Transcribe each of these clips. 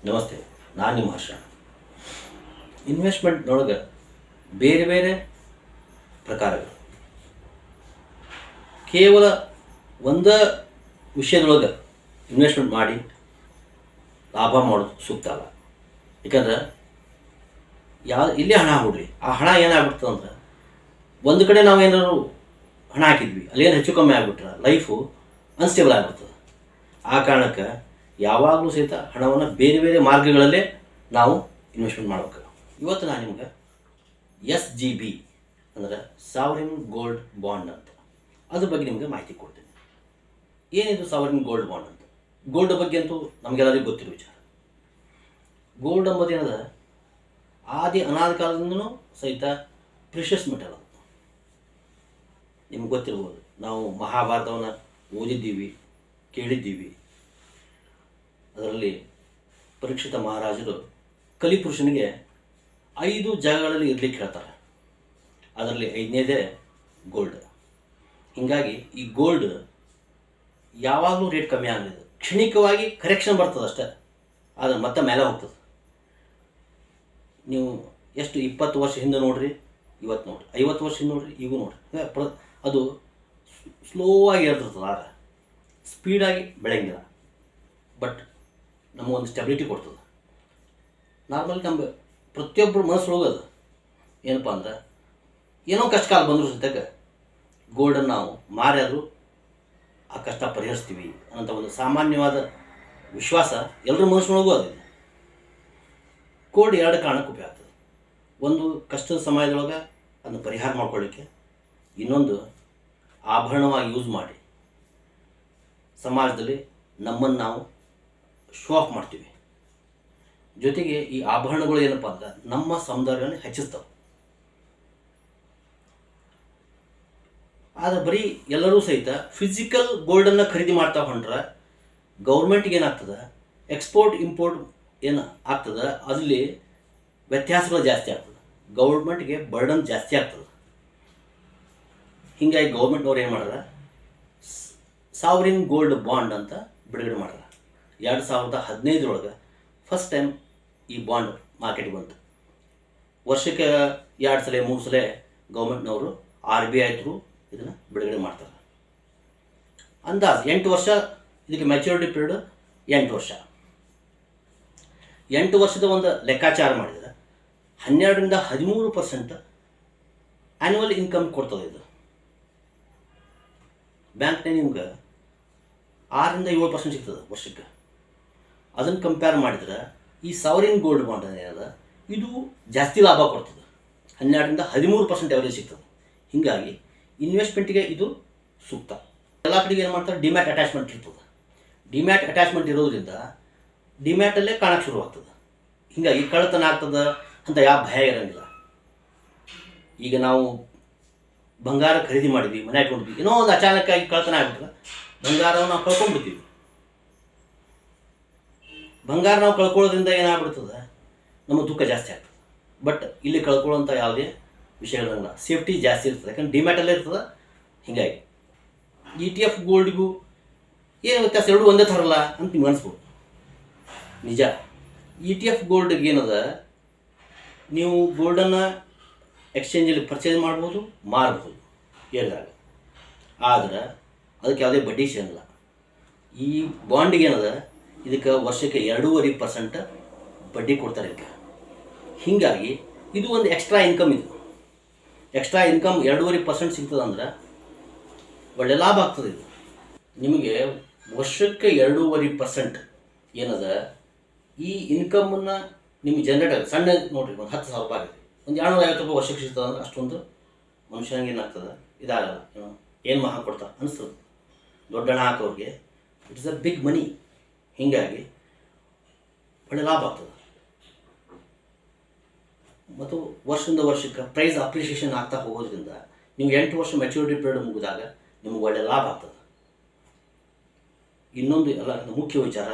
ನಮಸ್ತೆ. ನಾನು ನಿಮ್ಮ ಹರ್ಷ. ಇನ್ವೆಸ್ಟ್ಮೆಂಟ್ನೊಳಗೆ ಬೇರೆ ಬೇರೆ ಪ್ರಕಾರಗಳು. ಕೇವಲ ಒಂದು ವಿಷಯದೊಳಗೆ ಇನ್ವೆಸ್ಟ್ಮೆಂಟ್ ಮಾಡಿ ಲಾಭ ಮಾಡೋದು ಸೂಕ್ತ ಅಲ್ಲ. ಯಾಕಂದ್ರೆ ಇಲ್ಲೇ ಹಣ ಹೂಡ್ರಿ, ಆ ಹಣ ಏನಾಗ್ಬಿಡ್ತದೆ ಅಂದ್ರೆ ಒಂದು ಕಡೆ ನಾವು ಏನಾದ್ರು ಹಣ ಹಾಕಿದ್ವಿ, ಅಲ್ಲೇನು ಹೆಚ್ಚು ಕಮ್ಮಿ ಆಗಿಬಿಟ್ರೆ ಲೈಫು ಅನ್ಸ್ಟೇಬಲ್ ಆಗಿಬಿಡ್ತದೆ. ಆ ಕಾರಣಕ್ಕೆ ಯಾವಾಗಲೂ ಸಹಿತ ಹಣವನ್ನು ಬೇರೆ ಬೇರೆ ಮಾರ್ಗಗಳಲ್ಲೇ ನಾವು ಇನ್ವೆಸ್ಟ್ಮೆಂಟ್ ಮಾಡಬೇಕು. ಇವತ್ತು ನಾನು ನಿಮ್ಗೆ SGB ಅಂದರೆ ಸಾವರಿನ್ ಗೋಲ್ಡ್ ಬಾಂಡ್ ಅಂತ ಅದ್ರ ಬಗ್ಗೆ ನಿಮಗೆ ಮಾಹಿತಿ ಕೊಡ್ತೀನಿ. ಏನಿದು ಸಾವರಿನ್ ಗೋಲ್ಡ್ ಬಾಂಡ್ ಅಂತ? ಗೋಲ್ಡ್ ಬಗ್ಗೆ ಅಂತೂ ನಮಗೆಲ್ಲರಿಗೂ ಗೊತ್ತಿರೋ ವಿಚಾರ. ಗೋಲ್ಡ್ ಎಂಬುದು ಏನದ, ಆದಿ ಅನಾದಿ ಕಾಲದಿಂದನೂ ಸಹಿತ ಪ್ರಿಷಸ್ ಮೆಟಲ್ ಅಂತ ನಿಮ್ಗೆ ಗೊತ್ತಿರ್ಬೋದು. ನಾವು ಮಹಾಭಾರತವನ್ನು ಓದಿದ್ದೀವಿ, ಕೇಳಿದ್ದೀವಿ. ಅದರಲ್ಲಿ ಪರೀಕ್ಷಿತ ಮಹಾರಾಜರು ಕಲಿಪುರುಷನಿಗೆ 5 ಜಾಗಗಳಲ್ಲಿ ಇರಲಿಕ್ಕೆ ಹೇಳ್ತಾರೆ. ಅದರಲ್ಲಿ 5ನೇದೇ ಗೋಲ್ಡ್. ಹೀಗಾಗಿ ಈ ಗೋಲ್ಡ್ ಯಾವಾಗಲೂ ರೇಟ್ ಕಮ್ಮಿ ಆಗಲಿದೆ, ಕ್ಷಣಿಕವಾಗಿ ಕರೆಕ್ಷನ್ ಬರ್ತದೆ ಅಷ್ಟೇ, ಆದರೆ ಮತ್ತೆ ಮೇಲೆ ಹೋಗ್ತದೆ. ನೀವು ಎಷ್ಟು 20 ವರ್ಷ ಹಿಂದೆ ನೋಡ್ರಿ, ಇವತ್ತು ನೋಡ್ರಿ, 50 ವರ್ಷ ಹಿಂದೆ ನೋಡ್ರಿ, ಈಗ ನೋಡ್ರಿ, ಅದು ಸ್ಲೋ ಆಗಿ ಏರ್ತಿರ್ತದೆ, ಆದರೆ ಸ್ಪೀಡಾಗಿ ಬೆಳೆಯಂಗಿಲ್ಲ. ಬಟ್ ನಮಗೊಂದು ಸ್ಟೆಬಿಲಿಟಿ ಕೊಡ್ತದೆ. ನಾರ್ಮಲಿ ನಮ್ಮ ಪ್ರತಿಯೊಬ್ಬರು ಮನಸ್ಸು ಹೋಗೋದು ಏನಪ್ಪ ಅಂದ್ರೆ, ಏನೋ ಕಷ್ಟ ಕಾಲ ಬಂದರೂ ಸತ್ಯಕ್ಕೆ ಗೋಲ್ಡನ್ನು ನಾವು ಮಾರ್ಯಾದರೂ ಆ ಕಷ್ಟ ಪರಿಹರಿಸ್ತೀವಿ ಅಂತ ಒಂದು ಸಾಮಾನ್ಯವಾದ ವಿಶ್ವಾಸ ಎಲ್ಲರ ಮನಸ್ಸಿನೊಳಗೂ ಅದಿದೆ. ಗೋಲ್ಡ್ 2 ಕಾರಣಕ್ಕೆ ಉಪಯೋಗ ಆಗ್ತದೆ. ಒಂದು ಕಷ್ಟದ ಸಮಯದೊಳಗೆ ಅದನ್ನು ಪರಿಹಾರ ಮಾಡ್ಕೊಳ್ಳಿಕ್ಕೆ, ಇನ್ನೊಂದು ಆಭರಣವಾಗಿ ಯೂಸ್ ಮಾಡಿ ಸಮಾಜದಲ್ಲಿ ನಮ್ಮನ್ನು ನಾವು ಶೋ ಆಫ್ ಮಾಡ್ತೀವಿ. ಜೊತೆಗೆ ಈ ಆಭರಣಗಳು ಏನಪ್ಪ ಅಂದ್ರೆ ನಮ್ಮ ಸೌಂದರ್ಯವನ್ನು ಹೆಚ್ಚಿಸ್ತವೆ. ಆದರೆ ಬರೀ ಎಲ್ಲರೂ ಸಹಿತ ಫಿಸಿಕಲ್ ಗೋಲ್ಡನ್ನು ಖರೀದಿ ಮಾಡ್ತಾ ಹೊಂಟ್ರೆ ಗೌರ್ಮೆಂಟ್ಗೆ ಏನಾಗ್ತದೆ, ಎಕ್ಸ್ಪೋರ್ಟ್ ಇಂಪೋರ್ಟ್ ಏನು ಆಗ್ತದೆ ಅದರಲ್ಲಿ ವ್ಯತ್ಯಾಸಗಳು ಜಾಸ್ತಿ ಆಗ್ತದೆ, ಗೌರ್ಮೆಂಟ್ಗೆ ಬರ್ಡನ್ ಜಾಸ್ತಿ ಆಗ್ತದೆ. ಹೀಗಾಗಿ ಗೌರ್ಮೆಂಟ್ನವ್ರು ಏನು ಮಾಡ್ಯಾರ, ಸಾವರಿನ್ ಗೋಲ್ಡ್ ಬಾಂಡ್ ಅಂತ ಬಿಡುಗಡೆ ಮಾಡ್ಯಾರ. 2015 ಫಸ್ಟ್ ಟೈಮ್ ಈ ಬಾಂಡ್ ಮಾರ್ಕೆಟಿಗೆ ಬಂತು. ವರ್ಷಕ್ಕೆ 2 ಸಲ 3 ಸಲ ಗೌರ್ಮೆಂಟ್ನವರು RBI ಥ್ರೂ ಇದನ್ನು ಬಿಡುಗಡೆ ಮಾಡ್ತಾರೆ. ಅಂದಾಜು 8 ವರ್ಷ ಇದಕ್ಕೆ ಮೆಚ್ಯೂರಿಟಿ ಪೀರಿಯಡ್ 8 ವರ್ಷ. 8 ವರ್ಷದ ಒಂದು ಲೆಕ್ಕಾಚಾರ ಮಾಡಿದರೆ 12ರಿಂದ 13% ಆ್ಯನ್ಯುವಲ್ ಇನ್ಕಮ್ ಕೊಡ್ತದೆ. ಇದು ಬ್ಯಾಂಕ್ನಾಗ ನಿಮ್ಗೆ 6ರಿಂದ 7% ಸಿಗ್ತದೆ ವರ್ಷಕ್ಕೆ. ಅದನ್ನು ಕಂಪೇರ್ ಮಾಡಿದ್ರೆ ಈ ಸಾವರಿನ್ ಗೋಲ್ಡ್ ಬಾಂಡ್ ಏನದ, ಇದು ಜಾಸ್ತಿ ಲಾಭ ಕೊಡ್ತದೆ, 12ರಿಂದ 13% ಅವರೇಜ್ ಸಿಗ್ತದೆ. ಹೀಗಾಗಿ ಇನ್ವೆಸ್ಟ್ಮೆಂಟಿಗೆ ಇದು ಸೂಕ್ತ. ಎಲ್ಲ ಕಡೆಗೆ ಏನು ಮಾಡ್ತಾರೆ, ಡಿಮ್ಯಾಟ್ ಅಟ್ಯಾಚ್ಮೆಂಟ್ ಇರ್ತದೆ. ಡಿಮ್ಯಾಟ್ ಅಟ್ಯಾಚ್ಮೆಂಟ್ ಇರೋದ್ರಿಂದ ಡಿಮ್ಯಾಟಲ್ಲೇ ಕಾಣಕ್ಕೆ ಶುರುವಾಗ್ತದೆ. ಹೀಗಾಗಿ ಕಳ್ಳತನ ಆಗ್ತದೆ ಅಂತ ಯಾವ ಭಯ ಇರೋಂಗಿಲ್ಲ. ಈಗ ನಾವು ಬಂಗಾರ ಖರೀದಿ ಮಾಡಿದ್ವಿ, ಮನೆ ಇಟ್ಕೊಂಡಿದ್ವಿ, ಏನೋ ಒಂದು ಅಚಾನಕ್ಕಾಗಿ ಕಳ್ಳತನ ಆಗ್ಬಿಟ್ರೆ ಬಂಗಾರವನ್ನು ನಾವು ಕಳ್ಕೊಂಡ್ಬಿಡ್ತೀವಿ. ಬಂಗಾರ ನಾವು ಕಳ್ಕೊಳ್ಳೋದ್ರಿಂದ ಏನಾಗ್ಬಿಡ್ತದೆ, ನಮ್ಮ ದುಃಖ ಜಾಸ್ತಿ ಆಗ್ತದೆ. ಬಟ್ ಇಲ್ಲಿ ಕಳ್ಕೊಳ್ಳೋಂಥ ಯಾವುದೇ ವಿಷಯಗಳಲ್ಲ, ಸೇಫ್ಟಿ ಜಾಸ್ತಿ ಇರ್ತದೆ, ಯಾಕಂದ್ರೆ ಡಿಮ್ಯಾಟಲ್ಲೇ ಇರ್ತದೆ. ಹೀಗಾಗಿ ETF ಗೋಲ್ಡ್ಗೂ ಏನು ವ್ಯತ್ಯಾಸ, ಎರಡು ಒಂದೇ ಥರಲ್ಲ ಅಂತ ನಿಮ್ಗೆ ಅನಿಸ್ಬೋದು. ನಿಜ, ETF ಗೋಲ್ಡ್ಗೆ ಏನದ, ನೀವು ಗೋಲ್ಡನ್ನು ಎಕ್ಸ್ಚೇಂಜಲ್ಲಿ ಪರ್ಚೇಸ್ ಮಾಡ್ಬೋದು, ಮಾರ್ಬೋದು ಏರಿದಾಗ. ಆದರೆ ಅದಕ್ಕೆ ಯಾವುದೇ ಬಡ್ಡಿ ಸಿಗಂಗಿಲ್ಲ. ಈ ಬಾಂಡಿಗೆ ಏನದ, ಇದಕ್ಕೆ ವರ್ಷಕ್ಕೆ 2.5% ಬಡ್ಡಿ ಕೊಡ್ತಾರೆ ಇದಕ್ಕೆ. ಹೀಗಾಗಿ ಇದು ಒಂದು ಎಕ್ಸ್ಟ್ರಾ ಇನ್ಕಮ್. ಇದು ಎಕ್ಸ್ಟ್ರಾ ಇನ್ಕಮ್ 2.5% ಸಿಗ್ತದೆ ಅಂದ್ರೆ ಒಳ್ಳೆ ಲಾಭ ಆಗ್ತದೆ. ಇದು ನಿಮಗೆ ವರ್ಷಕ್ಕೆ 2.5% ಏನದ, ಈ ಇನ್ಕಮನ್ನು ನಿಮಗೆ ಜನರೇಟ್ ಆಗುತ್ತೆ. ಸಣ್ಣ ನೋಡಿರಿ, ಒಂದು 10,000 ರೂಪಾಯಿ ಆಗುತ್ತೆ, ಒಂದು 250 ರೂಪಾಯಿ ವರ್ಷಕ್ಕೆ ಸಿಗ್ತದೆ ಅಂದ್ರೆ ಅಷ್ಟೊಂದು ಮನುಷ್ಯನಿಗೆ ಏನಾಗ್ತದೆ, ಇದಾಗಲ್ಲ, ಏನು ಮಹಾ ಕೊಡ್ತಾರೆ ಅನಿಸ್ತದೆ. ದೊಡ್ಡ ಹಣ ಹಾಕೋರಿಗೆ it is a big money. ಹೀಗಾಗಿ ಒಳ್ಳೆ ಲಾಭ ಆಗ್ತದೆ. ಮತ್ತು ವರ್ಷದಿಂದ ವರ್ಷಕ್ಕೆ ಪ್ರೈಸ್ ಅಪ್ರಿಷಿಯೇಷನ್ ಆಗ್ತಾ ಹೋಗೋದ್ರಿಂದ ನೀವು 8 ವರ್ಷ ಮೆಚ್ಯೂರಿಟಿ ಪೀರಿಯಡ್ ಮುಗಿದಾಗ ನಿಮಗೆ ಒಳ್ಳೆ ಲಾಭ ಆಗ್ತದೆ. ಇನ್ನೊಂದು ಎಲ್ಲ ಮುಖ್ಯ ವಿಚಾರ,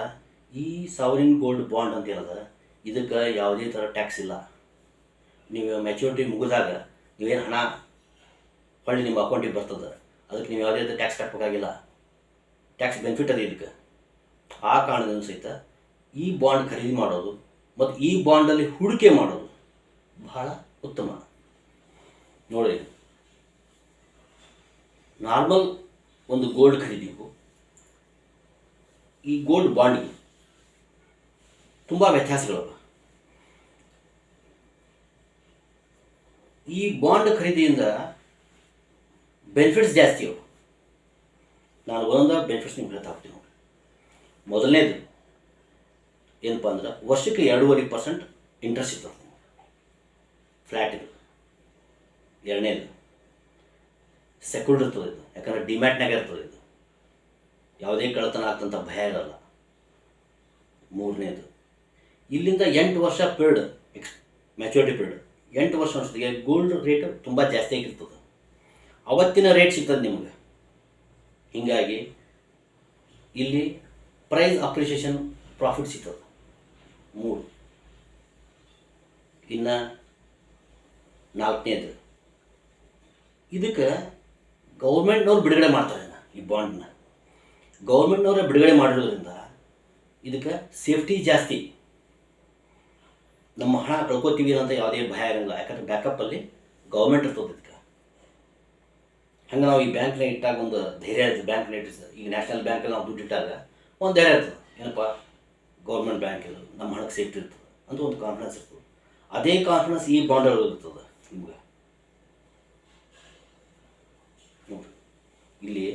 ಈ ಸಾವರಿನ್ ಗೋಲ್ಡ್ ಬಾಂಡ್ ಅಂತ ಏನದ, ಇದಕ್ಕೆ ಯಾವುದೇ ಥರ ಟ್ಯಾಕ್ಸ್ ಇಲ್ಲ. ನೀವು ಮೆಚ್ಯೂರಿಟಿ ಮುಗಿದಾಗ ನೀವೇನು ಹಣ ಹೊಳ್ಳಿ ನಿಮ್ಮ ಅಕೌಂಟಿಗೆ ಬರ್ತದೆ, ಅದಕ್ಕೆ ನೀವು ಯಾವುದೇ ಟ್ಯಾಕ್ಸ್ ಕಟ್ಟಬೇಕಾಗಿಲ್ಲ. ಟ್ಯಾಕ್ಸ್ ಬೆನಿಫಿಟ್ ಅದೇ ಇದಕ್ಕೆ. ಆ ಕಾರಣದಿಂದ ಸಹಿತ ಈ ಬಾಂಡ್ ಖರೀದಿ ಮಾಡೋದು ಮತ್ತು ಈ ಬಾಂಡಲ್ಲಿ ಹೂಡಿಕೆ ಮಾಡೋದು ಬಹಳ ಉತ್ತಮ. ನೋಡಿ, ನಾರ್ಮಲ್ ಒಂದು ಗೋಲ್ಡ್ ಖರೀದಿಗೂ ಈ ಗೋಲ್ಡ್ ಬಾಂಡ್ಗೆ ತುಂಬ ವ್ಯತ್ಯಾಸಗಳವ. ಈ ಬಾಂಡ್ ಖರೀದಿಯಿಂದ ಬೆನಿಫಿಟ್ಸ್ ಜಾಸ್ತಿ ಅವು. ನಾನು ಒಂದೊಂದು ಬೆನಿಫಿಟ್ಸ್ ನಿಮ್ಗೆ ಹೇಳ್ತಾ ಹೋಗ್ತೀನಿ. ಮೊದಲನೇದು ಏನಪ್ಪ ಅಂದ್ರೆ, ವರ್ಷಕ್ಕೆ 2.5% ಇಂಟ್ರೆಸ್ಟ್ ಸಿಗ್ತದೆ ಫ್ಲ್ಯಾಟ್ ಇದು. ಎರಡನೇದು ಸೆಕ್ಯೂರ್ಡ್ ಇರ್ತದೆ ಇದು, ಯಾಕಂದರೆ ಡಿಮ್ಯಾಟ್ನಾಗ ಇರ್ತದೆ ಇದು, ಯಾವುದೇ ಕಳ್ಳತನ ಆಗ್ತಂಥ ಭಯ ಇರಲ್ಲ. ಮೂರನೇದು, ಇಲ್ಲಿಂದ 8 ವರ್ಷ ಪೀರಿಯಡ್ ಮ್ಯಾಚುರಿಟಿ ಪೀರಿಯಡ್, 8 ವರ್ಷ ಅಷ್ಟೊತ್ತಿಗೆ ಗೋಲ್ಡ್ ರೇಟ್ ತುಂಬ ಜಾಸ್ತಿ ಆಗಿರ್ತದೆ, ಅವತ್ತಿನ ರೇಟ್ ಸಿಗ್ತದೆ ನಿಮಗೆ. ಹೀಗಾಗಿ ಇಲ್ಲಿ ಪ್ರೈಸ್ ಅಪ್ರಿಷಿಯೇಷನ್ ಪ್ರಾಫಿಟ್ ಸಿಗ್ತದೆ. 3. ಇನ್ನು 4ನೇದು, ಇದಕ್ಕೆ ಗೌರ್ಮೆಂಟ್ನವ್ರು ಬಿಡುಗಡೆ ಮಾಡ್ತಾರೆ ಈ ಬಾಂಡ್ನ. ಗೌರ್ಮೆಂಟ್ನವರೇ ಬಿಡುಗಡೆ ಮಾಡಿರೋದ್ರಿಂದ ಇದಕ್ಕೆ ಸೇಫ್ಟಿ ಜಾಸ್ತಿ. ನಮ್ಮ ಹಣ ಕಳ್ಕೊತೀವಿ ಅಂತ ಯಾವುದೇ ಭಯ ಇರಲ್ಲ, ಯಾಕಂದರೆ ಬ್ಯಾಕಪ್ಪಲ್ಲಿ ಗೌರ್ಮೆಂಟ್ ಇರ್ತದೆ ಇದಕ್ಕೆ. ಹಂಗೆ ನಾವು ಈ ಬ್ಯಾಂಕ್ನಾಗ ಇಟ್ಟಾಗ ಒಂದು ಧೈರ್ಯ ಇರ್ತದೆ. ಬ್ಯಾಂಕ್ನಾಗ ಇಟ್ಟಿರ್ತದೆ, ಈಗ ನ್ಯಾಷನಲ್ ಬ್ಯಾಂಕಲ್ಲಿ ನಾವು ದುಡ್ಡು ಇಟ್ಟಾಗ ಒಂದು ಧೈರ್ಯ ಇರ್ತದೆ, ಏನಪ್ಪ ಗೌರ್ಮೆಂಟ್ ಬ್ಯಾಂಕ್ ಇದು, ನಮ್ಮ ಹಣಕ್ಕೆ ಸೇಫ್ಟಿ ಇರ್ತದೆ ಅಂತ ಒಂದು ಕಾನ್ಫಿಡೆನ್ಸ್ ಇರ್ತದೆ. ಅದೇ ಕಾನ್ಫಿಡೆನ್ಸ್ ಈ ಬಾಂಡ್ಗಳು ಇರ್ತದೆ ನಿಮ್ಗೆ. ನೋಡಿ, ಇಲ್ಲಿ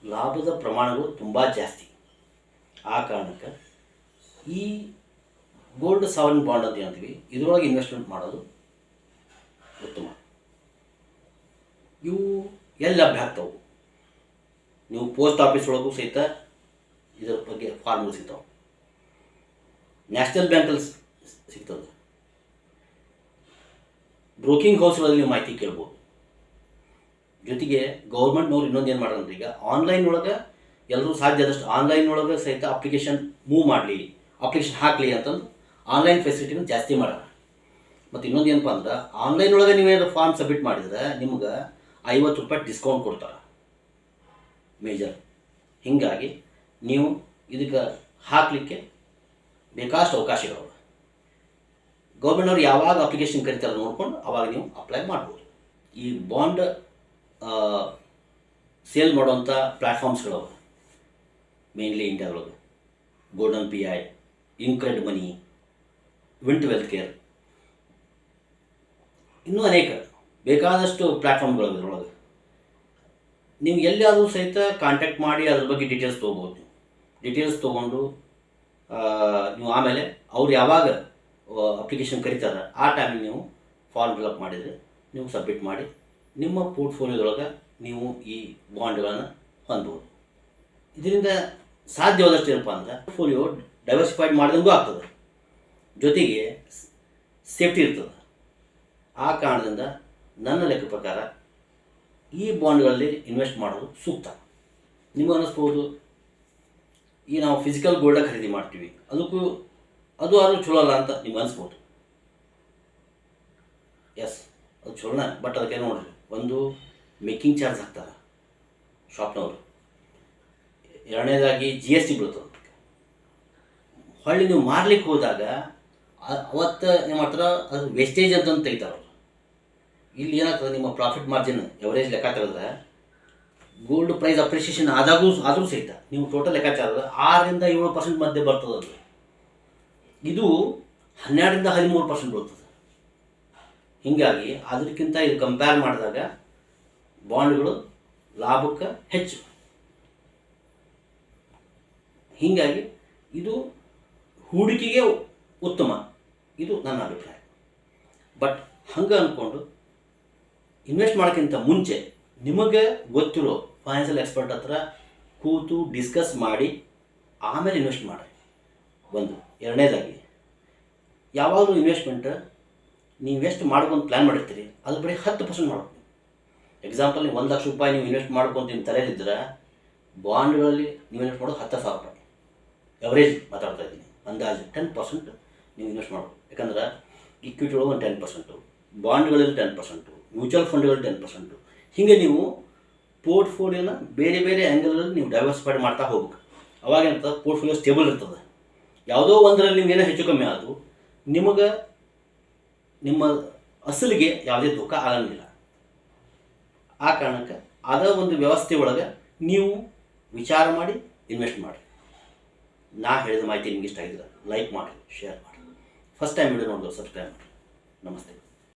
ಲಾಭದ ಪ್ರಮಾಣಗಳು ತುಂಬ ಜಾಸ್ತಿ. ಆ ಕಾರಣಕ್ಕೆ ಈ ಗೋಲ್ಡ್ ಸಾವರಿನ್ ಬಾಂಡ್ ಅಂತ ಹೇಳ್ತೀವಿ, ಇದರೊಳಗೆ ಇನ್ವೆಸ್ಟ್ಮೆಂಟ್ ಮಾಡೋದು ಉತ್ತಮ. ಇವು ಎಲ್ಲಿ ಲಭ್ಯ ಆಗ್ತಾವೆ? ನೀವು ಪೋಸ್ಟ್ ಆಫೀಸ್ ಒಳಗೂ ಸಹಿತ ಇದರ ಬಗ್ಗೆ ಫಾರ್ಮ್ಗಳು ಸಿಗ್ತಾವೆ, ನ್ಯಾಷನಲ್ ಬ್ಯಾಂಕಲ್ಲಿ ಸಿಗ್ತದೆ, ಬ್ರೋಕಿಂಗ್ ಹೌಸ್ಗಳಲ್ಲಿ ನೀವು ಮಾಹಿತಿ ಕೇಳ್ಬೋದು. ಜೊತೆಗೆ ಗೌರ್ಮೆಂಟ್ನವ್ರು ಇನ್ನೊಂದು ಏನು ಮಾಡೋದಂದ್ರೆ, ಈಗ ಆನ್ಲೈನ್ ಒಳಗೆ ಎಲ್ಲರೂ ಸಾಧ್ಯ ಆದಷ್ಟು ಆನ್ಲೈನ್ ಒಳಗೆ ಸಹಿತ ಅಪ್ಲಿಕೇಶನ್ ಮೂವ್ ಮಾಡಲಿ, ಅಪ್ಲಿಕೇಶನ್ ಹಾಕಲಿ ಅಂತಂದು ಆನ್ಲೈನ್ ಫೆಸಿಲಿಟಿನ ಜಾಸ್ತಿ ಮಾಡೋಣ. ಮತ್ತು ಇನ್ನೊಂದು ಏನಪ್ಪ ಅಂದ್ರೆ, ಆನ್ಲೈನ್ ಒಳಗೆ ನೀವೇನಾದ್ರು ಫಾರ್ಮ್ ಸಬ್ಮಿಟ್ ಮಾಡಿದರೆ ನಿಮ್ಗೆ 50 ರೂಪಾಯಿ ಡಿಸ್ಕೌಂಟ್ ಕೊಡ್ತಾರೆ ಮೇಜರ್. ಹೀಗಾಗಿ ನೀವು ಇದಕ್ಕೆ ಹಾಕಲಿಕ್ಕೆ ಬೇಕಾಷ್ಟು ಅವಕಾಶಗಳು. ಗೌರ್ಮೆಂಟ್ನವ್ರು ಯಾವಾಗ ಅಪ್ಲಿಕೇಶನ್ ಕರೀತಾರೆ ನೋಡ್ಕೊಂಡು ಅವಾಗ ನೀವು ಅಪ್ಲೈ ಮಾಡ್ಬೋದು. ಈ ಬಾಂಡ್ ಸೇಲ್ ಮಾಡುವಂಥ ಪ್ಲ್ಯಾಟ್ಫಾರ್ಮ್ಸ್ಗಳವ ಮೇನ್ಲಿ ಇಂಡಿಯಾದೊಳಗೆ. ಗೋಲ್ಡನ್ PI, ಇನ್ಕ್ರೆಡ್ ಮನಿ, ವಿಂಟ್ ವೆಲ್ತ್ ಕೇರ್, ಇನ್ನೂ ಅನೇಕ ಬೇಕಾದಷ್ಟು ಪ್ಲ್ಯಾಟ್ಫಾರ್ಮ್ಗಳು ಇದರೊಳಗೆ. ನೀವು ಎಲ್ಲಿಯಾದರೂ ಸಹಿತ ಕಾಂಟ್ಯಾಕ್ಟ್ ಮಾಡಿ ಅದ್ರ ಬಗ್ಗೆ ಡೀಟೇಲ್ಸ್ ತೊಗೋಬೋದು. ಡೀಟೇಲ್ಸ್ ತೊಗೊಂಡು ನೀವು ಆಮೇಲೆ ಅವ್ರು ಯಾವಾಗ ಅಪ್ಲಿಕೇಶನ್ ಕರೀತಾರೆ ಆ ಟೈಮಿಗೆ ನೀವು ಫಾರ್ಮ್ ಫಿಲಪ್ ಮಾಡಿದರೆ ನೀವು ಸಬ್ಮಿಟ್ ಮಾಡಿ ನಿಮ್ಮ ಪೋರ್ಟ್ಫೋಲಿಯೋದೊಳಗೆ ನೀವು ಈ ಬಾಂಡ್ಗಳನ್ನು ಹೊಂದ್ಬೋದು. ಇದರಿಂದ ಸಾಧ್ಯವಾದಷ್ಟು ಏನಪ್ಪ ಅಂದರೆ ಪೋರ್ಟ್ಫೋಲಿಯೋ ಡೈವರ್ಸಿಫೈಡ್ ಮಾಡಿದಂಗೂ ಆಗ್ತದೆ, ಜೊತೆಗೆ ಸೇಫ್ಟಿ ಇರ್ತದೆ. ಆ ಕಾರಣದಿಂದ ನನ್ನ ಲೆಕ್ಕ ಪ್ರಕಾರ ಈ ಬಾಂಡ್ಗಳಲ್ಲಿ ಇನ್ವೆಸ್ಟ್ ಮಾಡೋದು ಸೂಕ್ತ. ನಿಮಗೆ ಅನ್ನಿಸ್ಬೋದು, ಈ ನಾವು ಫಿಸಿಕಲ್ ಗೋಲ್ಡ ಖರೀದಿ ಮಾಡ್ತೀವಿ ಅದಕ್ಕೂ ಅದು ಚಲೋ ಅಲ್ಲ ಅಂತ ನಿಮ್ಗೆ ಅನಿಸ್ಬೋದು. ಎಸ್, ಅದು ಚಲೋನ, ಬಟ್ ಅದಕ್ಕೆ ನೋಡಿರಿ, ಒಂದು ಮೇಕಿಂಗ್ ಚಾರ್ಜ್ ಹಾಕ್ತಾರೆ ಶಾಪ್ನವರು, ಎರಡನೇದಾಗಿ GST ಬೀಳ್ತದೆ. ಹೊಳ್ಳಿ ನೀವು ಮಾರ್ಲಿಕ್ಕೆ ಹೋದಾಗ ಅವತ್ತು ಏನು ಮಾಡ್ತಾರೆ, ಅದು ವೇಸ್ಟೇಜ್ ಅಂತಂದು ತೆಗಿತಾರೆ. ಇಲ್ಲಿ ಏನಾಗ್ತದೆ, ನಿಮ್ಮ ಪ್ರಾಫಿಟ್ ಮಾರ್ಜಿನ್ ಎವರೇಜ್ ಲೆಕ್ಕ ತೆಗೆದ್ರೆ ಗೋಲ್ಡ್ ಪ್ರೈಸ್ ಅಪ್ರಿಷಿಯೇಷನ್ ಆದರೂ ಸಹಿತ ನೀವು ಟೋಟಲ್ ಲೆಕ್ಕಾಚಾರದ 6-7% ಮಧ್ಯೆ ಬರ್ತದೆ. ಅದು ಇದು 12-13% ಬರ್ತದೆ. ಹೀಗಾಗಿ ಅದಕ್ಕಿಂತ ಇದು ಕಂಪೇರ್ ಮಾಡಿದಾಗ ಬಾಂಡ್ಗಳು ಲಾಭಕ್ಕೆ ಹೆಚ್ಚು. ಹೀಗಾಗಿ ಇದು ಹೂಡಿಕೆಗೆ ಉತ್ತಮ, ಇದು ನನ್ನ ಅಭಿಪ್ರಾಯ. ಬಟ್ ಹಂಗೆ ಅಂದ್ಕೊಂಡು ಇನ್ವೆಸ್ಟ್ ಮಾಡೋಕ್ಕಿಂತ ಮುಂಚೆ ನಿಮಗೆ ಗೊತ್ತಿರೋ ಫೈನಾನ್ಷಿಯಲ್ ಎಕ್ಸ್ಪರ್ಟ್ ಹತ್ರ ಕೂತು ಡಿಸ್ಕಸ್ ಮಾಡಿ ಆಮೇಲೆ ಇನ್ವೆಸ್ಟ್ ಮಾಡಿ. ಒಂದು. ಎರಡನೇದಾಗಿ, ಯಾವಾಗಲೂ ಇನ್ವೆಸ್ಟ್ಮೆಂಟ್ ನೀವು ಎಷ್ಟು ಮಾಡ್ಕೊಂಡು ಪ್ಲ್ಯಾನ್ ಮಾಡಿರ್ತೀರಿ ಅದು ಬರೀ 10% ಮಾಡ್ಬೇಕು. ಎಕ್ಸಾಂಪಲ್, ನೀವು 1 ಲಕ್ಷ ರೂಪಾಯಿ ನೀವು ಇನ್ವೆಸ್ಟ್ ಮಾಡ್ಕೊಂಡು ನಿಮ್ಮ ತಲೆಯಲ್ಲಿದ್ದರೆ ಬಾಂಡ್ಗಳಲ್ಲಿ ನೀವು ಇನ್ವೆಸ್ಟ್ ಮಾಡೋದು 10,000 ರೂಪಾಯಿ. ಎವರೇಜ್ ಮಾತಾಡ್ತಾ ಇದ್ದೀನಿ, ಅಂದಾಜು 10% ನೀವು ಇನ್ವೆಸ್ಟ್ ಮಾಡಬೇಕು. ಯಾಕಂದ್ರೆ ಇಕ್ವಿಟಿ ಒಳಗೆ 10%, ಬಾಂಡ್ಗಳಲ್ಲಿ 10%, ಮ್ಯೂಚುವಲ್ ಫಂಡ್ಗಳಲ್ಲಿ 10%. ಹೀಗೆ ನೀವು ಪೋರ್ಟ್ಫೋಲಿಯೋನ ಬೇರೆ ಬೇರೆ ಆ್ಯಂಗಲಲ್ಲಿ ನೀವು ಡೈವರ್ಸಿಫೈಡ್ ಮಾಡ್ತಾ ಹೋಗ್ಬೇಕು. ಅವಾಗೇನಂತ ಪೋರ್ಟ್ಫೋಲಿಯೋ ಸ್ಟೇಬಲ್ ಇರ್ತದೆ. ಯಾವುದೋ ಒಂದರಲ್ಲಿ ನಿಮ್ಗೇನೋ ಹೆಚ್ಚು ಕಮ್ಮಿ ಆದರೂ ನಿಮಗೆ ನಿಮ್ಮ ಅಸಲಿಗೆ ಯಾವುದೇ ದುಃಖ ಆಗಂಗಿಲ್ಲ. ಆ ಕಾರಣಕ್ಕೆ ಅದ ಒಂದು ವ್ಯವಸ್ಥೆ ಒಳಗೆ ನೀವು ವಿಚಾರ ಮಾಡಿ ಇನ್ವೆಸ್ಟ್ ಮಾಡಿ. ನಾ ಹೇಳಿದ ಮಾಹಿತಿ ನಿಮ್ಗೆ ಇಷ್ಟ ಆಗಿದ್ರೆ ಲೈಕ್ ಮಾಡಿ, ಶೇರ್ ಮಾಡಿ. ಫಸ್ಟ್ ಟೈಮ್ ವಿಡಿಯೋ ನೋಡಿದ್ರೆ ಸಬ್ಸ್ಕ್ರೈಬ್ ಮಾಡಿ. ನಮಸ್ತೆ.